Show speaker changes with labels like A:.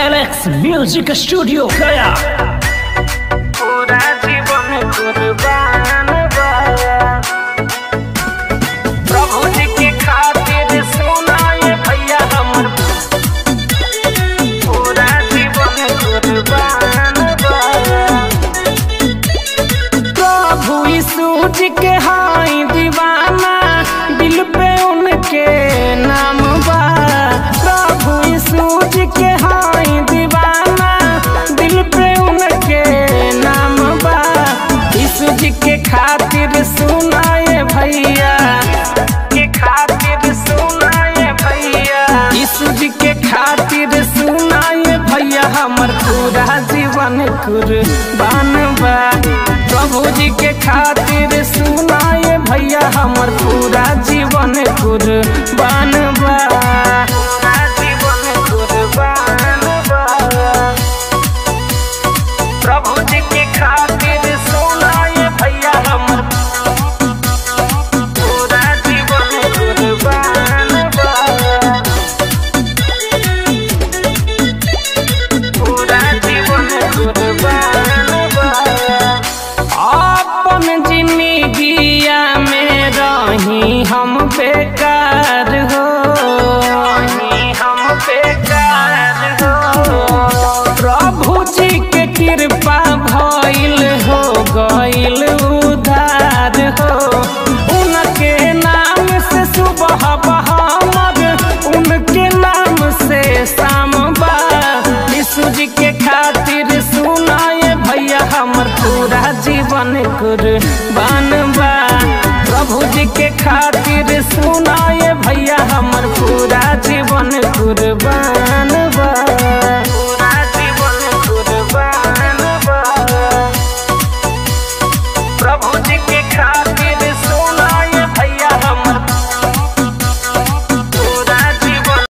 A: Alex music studio गया।
B: पूरा जीवन कुर्बान बा प्रभु जी के खातिर सुनाए भैया हमर पूरा जीवन कुर्बान बा। प्रभु यीशु जी के हाई दीवाना दिल पे उनके नाम बा। प्रभु यीशु जी के हाई दीवाना दिल पे उनके नाम बा। यीशु जी के खातिर सुनाए भैया के खातिर सुनाए भैया यीशु जी के खातिर सुनाए भैया हमर पूरा जीवन कुर्बान बा। प्रभु जी के खातिर सुनाए भैया हमर पूरा जीवन कुर्बान बा। पूरा जीवन कुर्बान बा प्रभु जी के खातिर सुनाए भैया हमर पूरा जीवन कुर्बान बा। पूरा जीवन कुर्बान बा। अपन जिंदगिया में रही हम बेकार हो हम बेकार हो। प्रभु जी के कृपा भइल हो गइल उधार हो। उनके नाम से सुबह हमर उनके नाम से शाम बा। यीशु जी के खातिर सुनाए भैया हमर पूरा जीवन कुर्बान बा। प्रभु जी के खातिर सुनाए भैया हमर पूरा जीवन कुर्बान बा। पूरा जीवन कुर्बान बा प्रभु जी